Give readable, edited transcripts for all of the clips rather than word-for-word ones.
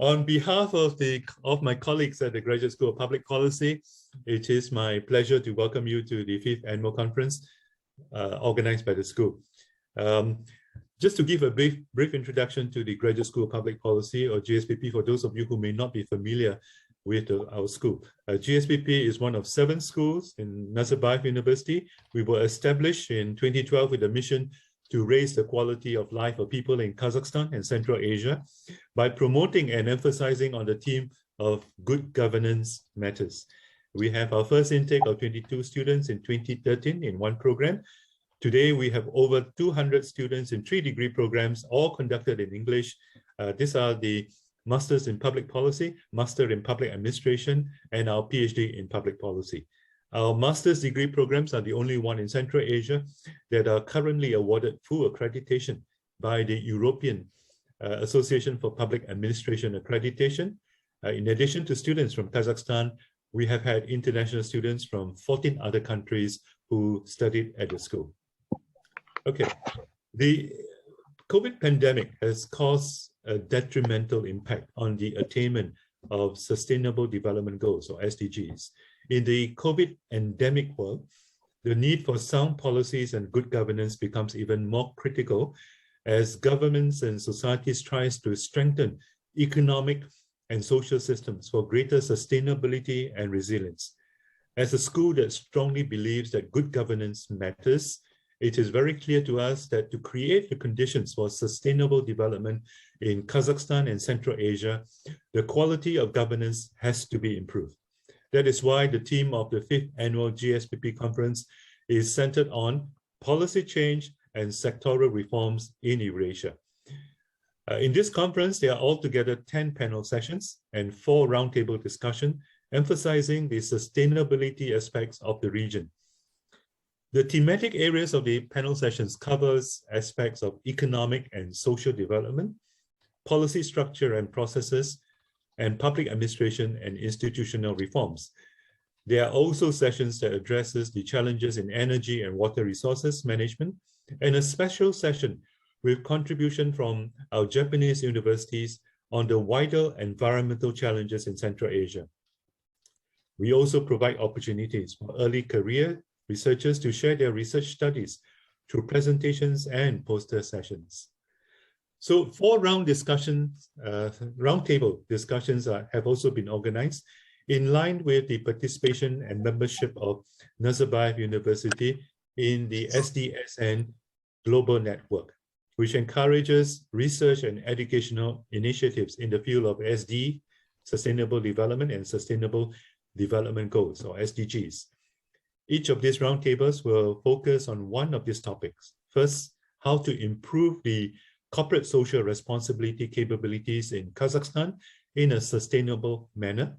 On behalf of my colleagues at the Graduate School of Public Policy, it is my pleasure to welcome you to the 5th Annual Conference organized by the school. Just to give a brief introduction to the Graduate School of Public Policy, or GSPP, for those of you who may not be familiar with our school. GSPP is one of 7 schools in Nazarbayev University. We were established in 2012 with a mission to raise the quality of life of people in Kazakhstan and Central Asia by promoting and emphasizing on the theme of good governance matters. We have our first intake of 22 students in 2013 in one program. Today, we have over 200 students in 3 degree programs, all conducted in English. These are the Masters in Public Policy, Master in Public Administration, and our PhD in Public Policy. Our master's degree programs are the only one in Central Asia that are currently awarded full accreditation by the European Association for Public Administration Accreditation. In addition to students from Kazakhstan, we have had international students from 14 other countries who studied at the school. Okay, the COVID pandemic has caused a detrimental impact on the attainment of Sustainable Development Goals, or SDGs. In the COVID endemic world, the need for sound policies and good governance becomes even more critical as governments and societies try to strengthen economic and social systems for greater sustainability and resilience. As a school that strongly believes that good governance matters, it is very clear to us that to create the conditions for sustainable development in Kazakhstan and Central Asia, the quality of governance has to be improved. That is why the theme of the 5th Annual GSPP Conference is centered on policy change and sectoral reforms in Eurasia. In this conference, there are altogether 10 panel sessions and 4 roundtable discussions emphasizing the sustainability aspects of the region. The thematic areas of the panel sessions covers aspects of economic and social development, policy structure and processes, and public administration and institutional reforms. There are also sessions that addresses the challenges in energy and water resources management, and a special session with contribution from our Japanese universities on the wider environmental challenges in Central Asia. We also provide opportunities for early career researchers to share their research studies through presentations and poster sessions. So 4 roundtable discussions have also been organized in line with the participation and membership of Nazarbayev University in the SDSN Global Network, which encourages research and educational initiatives in the field of SD, Sustainable Development, and Sustainable Development Goals, or SDGs. Each of these roundtables will focus on one of these topics. First, how to improve the corporate social responsibility capabilities in Kazakhstan in a sustainable manner.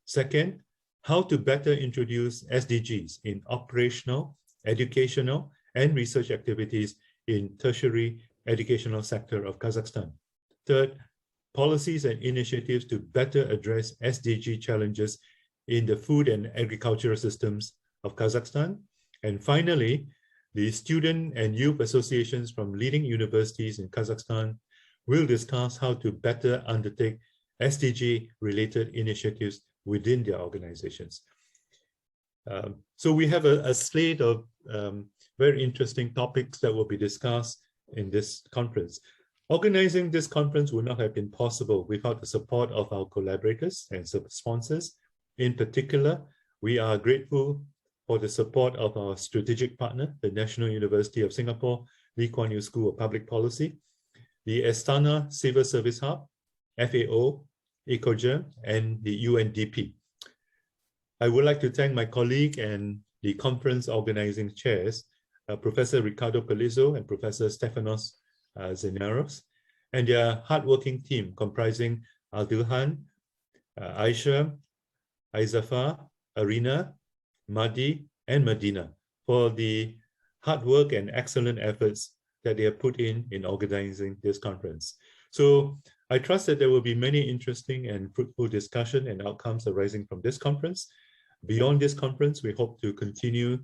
Second, how to better introduce SDGs in operational, educational, and research activities in tertiary educational sector of Kazakhstan. Third, policies and initiatives to better address SDG challenges in the food and agricultural systems of Kazakhstan. And finally, the student and youth associations from leading universities in Kazakhstan will discuss how to better undertake SDG-related initiatives within their organizations. So we have a slate of very interesting topics that will be discussed in this conference. Organizing this conference would not have been possible without the support of our collaborators and sponsors. In particular, we are grateful for the support of our strategic partner, the National University of Singapore, Lee Kuan Yew School of Public Policy, the Astana Civil Service Hub, FAO, ECOGER, and the UNDP. I would like to thank my colleague and the conference organizing chairs, Professor Ricardo Pelizzo and Professor Stefanos Zenaros, and their hardworking team comprising Aldilhan, Aisha, Aizafar, Arina, Madi, and Medina for the hard work and excellent efforts that they have put in organizing this conference. So I trust that there will be many interesting and fruitful discussion and outcomes arising from this conference. Beyond this conference, we hope to continue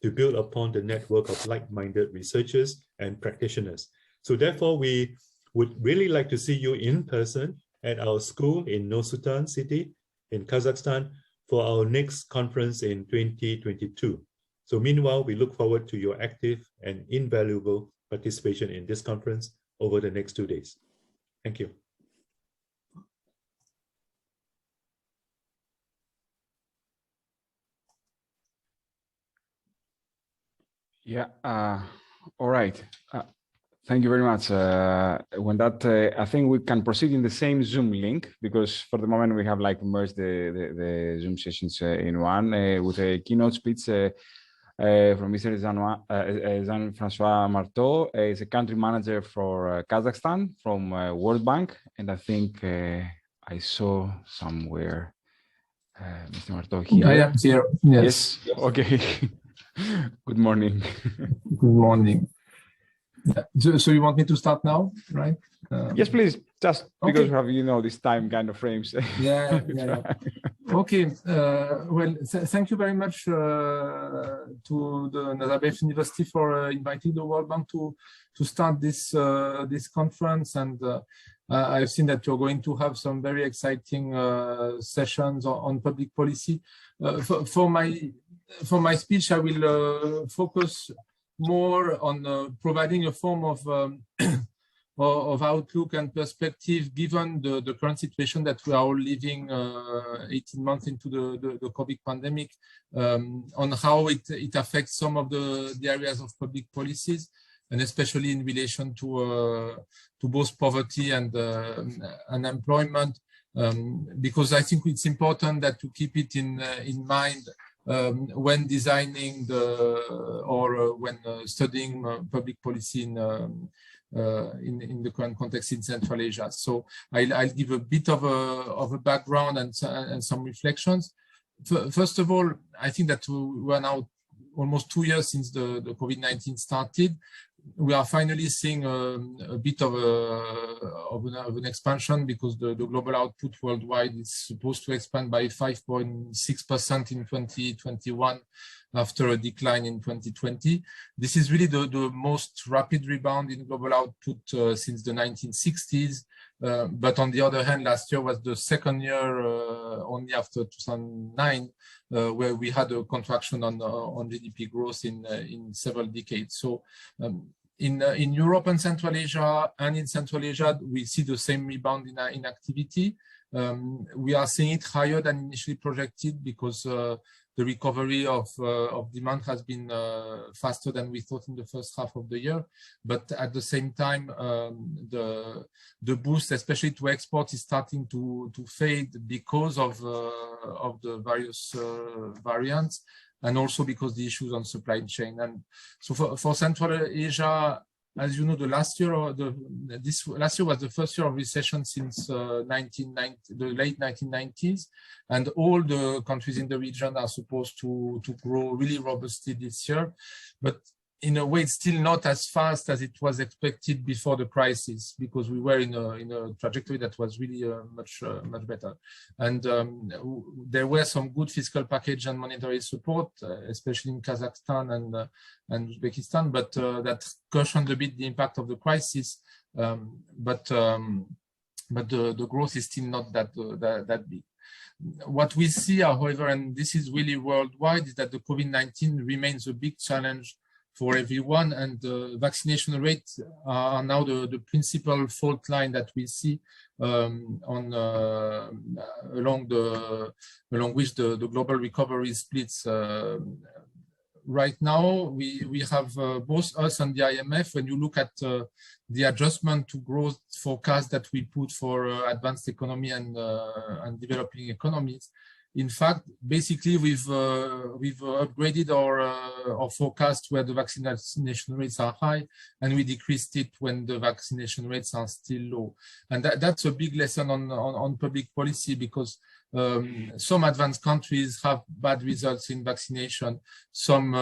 to build upon the network of like-minded researchers and practitioners. So therefore, we would really like to see you in person at our school in Nur-Sultan city in Kazakhstan for our next conference in 2022. So meanwhile, we look forward to your active and invaluable participation in this conference over the next 2 days. Thank you. Yeah, all right. Thank you very much. I think we can proceed in the same Zoom link, because for the moment we have like merged the Zoom sessions in one with a keynote speech from Mr. Jean-Francois Marteau. He's a country manager for Kazakhstan from World Bank, and I think I saw somewhere Mr. Marteau here. I am here. Yes. Okay. Good morning. Good morning. Yeah. So you want me to start now, right? Yes, please. Just because we have, you know, this time kind of frames. Yeah. Okay. Well, thank you very much to the Nazarbayev University for inviting the World Bank to start this this conference, and I've seen that you're going to have some very exciting sessions on public policy. For my speech, I will focus more on providing a form of outlook and perspective, given the current situation that we are all living 18 months into the COVID pandemic, on how it affects some of the areas of public policies, and especially in relation to both poverty and unemployment, because I think it's important that to keep it in mind when designing when studying public policy in the current context in Central Asia. So I'll give a bit of a background and some reflections. First of all, I think that we are now almost 2 years since the COVID-19 started. We are finally seeing a bit of an expansion, because the global output worldwide is supposed to expand by 5.6% in 2021 after a decline in 2020. This is really the most rapid rebound in global output since the 1960s. But on the other hand, last year was the second year only after 2009 where we had a contraction on GDP growth in several decades. So in Europe and Central Asia, and in Central Asia, we see the same rebound in activity. We are seeing it higher than initially projected, because the recovery of demand has been faster than we thought in the first half of the year. But at the same time, the boost, especially to export, is starting to fade because of the various variants, and also because the issues on supply chain. And so for Central Asia, as you know, last year was the first year of recession since the late 1990s, and all the countries in the region are supposed to grow really robustly this year. But in a way, it's still not as fast as it was expected before the crisis, because we were in a trajectory that was really much better. And there were some good fiscal package and monetary support, especially in Kazakhstan and Uzbekistan, but that cushioned a bit the impact of the crisis. But the growth is still not that big. What we see, however, and this is really worldwide, is that the COVID-19 remains a big challenge for everyone, and the vaccination rates are now the principal fault line that we see along which the global recovery splits. Right now, we have both us and the IMF. When you look at the adjustment to growth forecast that we put for advanced economy and developing economies, in fact, basically we've upgraded our forecast where the vaccination rates are high, and we decreased it when the vaccination rates are still low. And that's a big lesson on public policy, because some advanced countries have bad results in vaccination. Some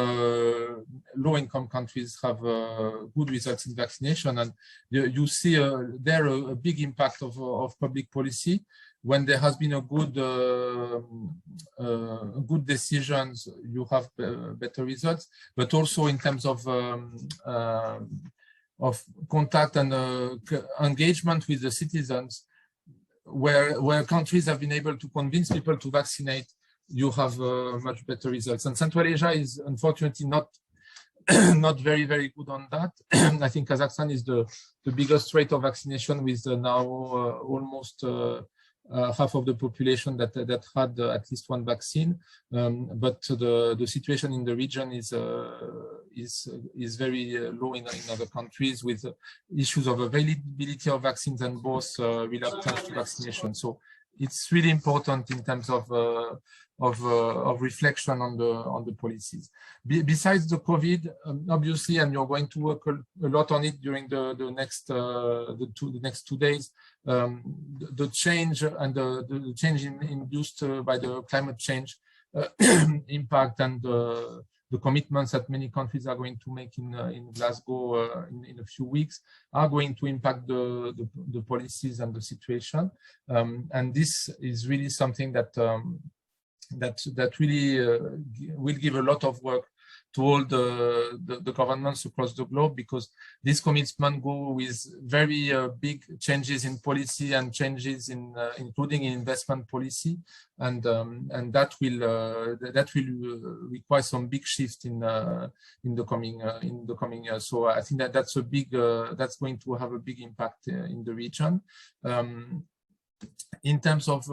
low-income countries have good results in vaccination, and you see there a big impact of public policy. When there has been a good decisions, you have better results. But also in terms of contact and engagement with the citizens, where countries have been able to convince people to vaccinate, you have much better results. And Central Asia is unfortunately not not very, very good on that. I think Kazakhstan is the biggest rate of vaccination, with now almost half of the population that had at least one vaccine. But the situation in the region is very low in other countries, with issues of availability of vaccines and both reluctance to vaccination. So it's really important in terms of reflection on the policies. Besides the COVID, obviously, and you're going to work a lot on it during the next 2 days. The change and the change induced by the climate change impact, and the commitments that many countries are going to make in Glasgow in a few weeks are going to impact the policies and the situation. And this is really something that really will give a lot of work to all the governments across the globe, because this commitment go with very big changes in policy and changes in including in investment policy, and that will require some big shift in the coming years. So I think that's a big that's going to have a big impact in the region. In terms of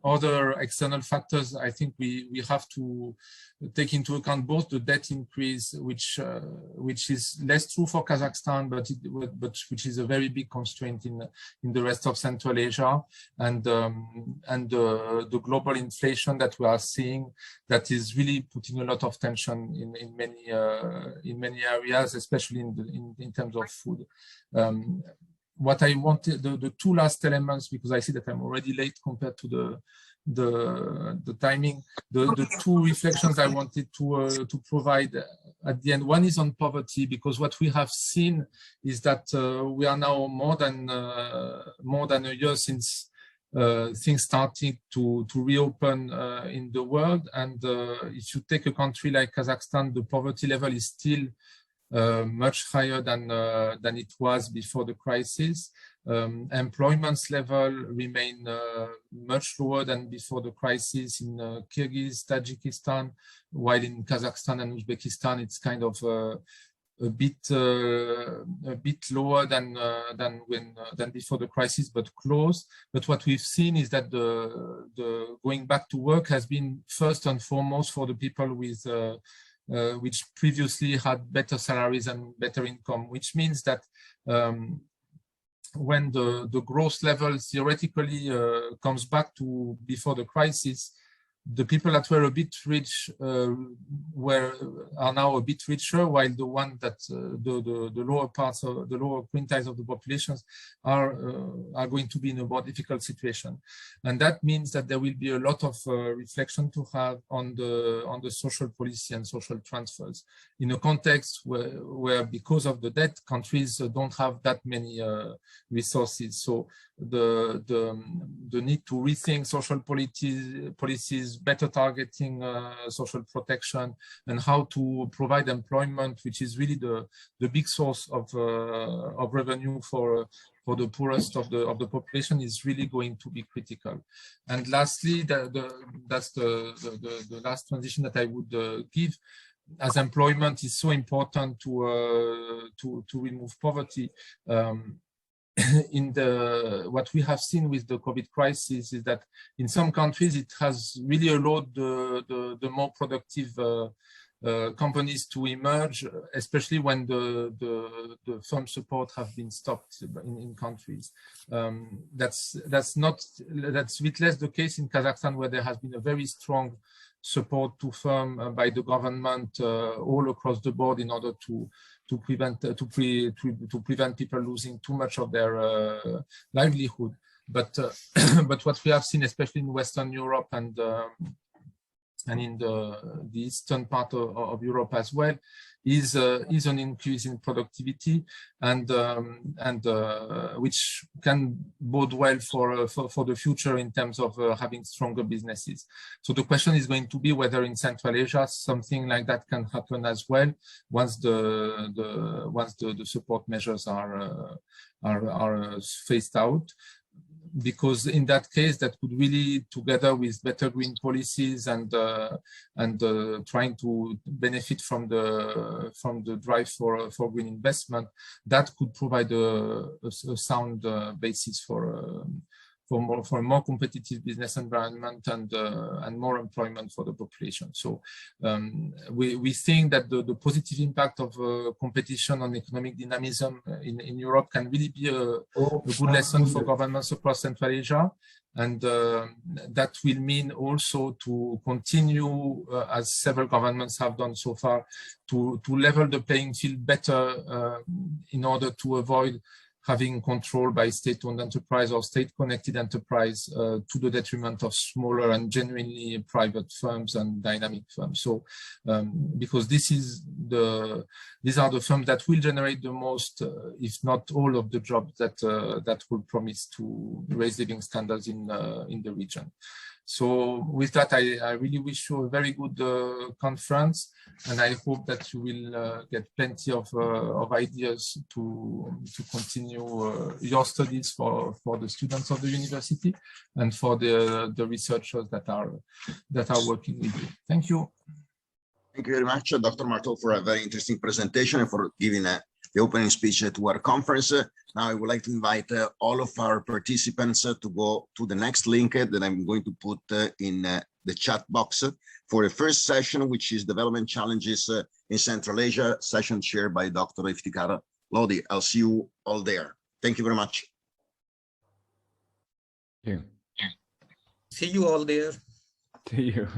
other external factors, I think we have to take into account both the debt increase, which is less true for Kazakhstan, but which is a very big constraint in the rest of Central Asia, and the global inflation that we are seeing, that is really putting a lot of tension in many areas, especially in terms of food. What I wanted, the two last elements, because I see that I'm already late compared to the timing, the two reflections I wanted to provide at the end. One is on poverty, because what we have seen is that we are now more than a year since things started to reopen in the world, and if you take a country like Kazakhstan, the poverty level is still much higher than it was before the crisis. Employment level remain much lower than before the crisis in Kyrgyz, Tajikistan, while in Kazakhstan and Uzbekistan it's kind of a bit lower than before the crisis, but close. But what we've seen is that the going back to work has been first and foremost for the people with which previously had better salaries and better income, which means that when the growth level theoretically comes back to before the crisis, the people that were a bit rich are now a bit richer, while the one that the lower parts of the lower quintiles of the populations are going to be in a more difficult situation. And that means that there will be a lot of reflection to have on the social policy and social transfers in a context where because of the debt, countries don't have that many resources. So the need to rethink social policies, better targeting social protection, and how to provide employment, which is really the big source of revenue for the poorest of the population, is really going to be critical. And lastly, that's the last transition that I would give. As employment is so important to remove poverty, what we have seen with the COVID crisis is that in some countries it has really allowed the more productive companies to emerge, especially when the firm support have been stopped in countries. That's a bit less the case in Kazakhstan, where there has been a very strong support to firm by the government all across the board in order to prevent people losing too much of their livelihood. But what we have seen, especially in Western Europe and in the eastern part of Europe as well, is an increase in productivity, and which can bode well for the future in terms of having stronger businesses. So the question is going to be whether in Central Asia something like that can happen as well once the support measures are phased out. Because in that case, that could really, together with better green policies and trying to benefit from the drive for green investment, that could provide a sound basis for a more competitive business environment and more employment for the population. So we think that the positive impact of competition on economic dynamism in Europe can really be a good lesson for governments across Central Asia. And that will mean also to continue, as several governments have done so far, to level the playing field better in order to avoid having control by state-owned enterprise or state-connected enterprise to the detriment of smaller and genuinely private firms and dynamic firms. So, because these are the firms that will generate the most, if not all, of the jobs that will promise to raise living standards in the region. So with that, I really wish you a very good conference, and I hope that you will get plenty of ideas to continue your studies for the students of the university and for the researchers that are working with you. Thank you. Thank you very much, Dr. Marteau, for a very interesting presentation and for giving the opening speech to our conference. Now I would like to invite all of our participants to go to the next link that I'm going to put in the chat box for the first session, which is Development Challenges in Central Asia, session chaired by Dr. Iftikhar Lodi. I'll see you all there. Thank you very much. Yeah. See you all there. See you.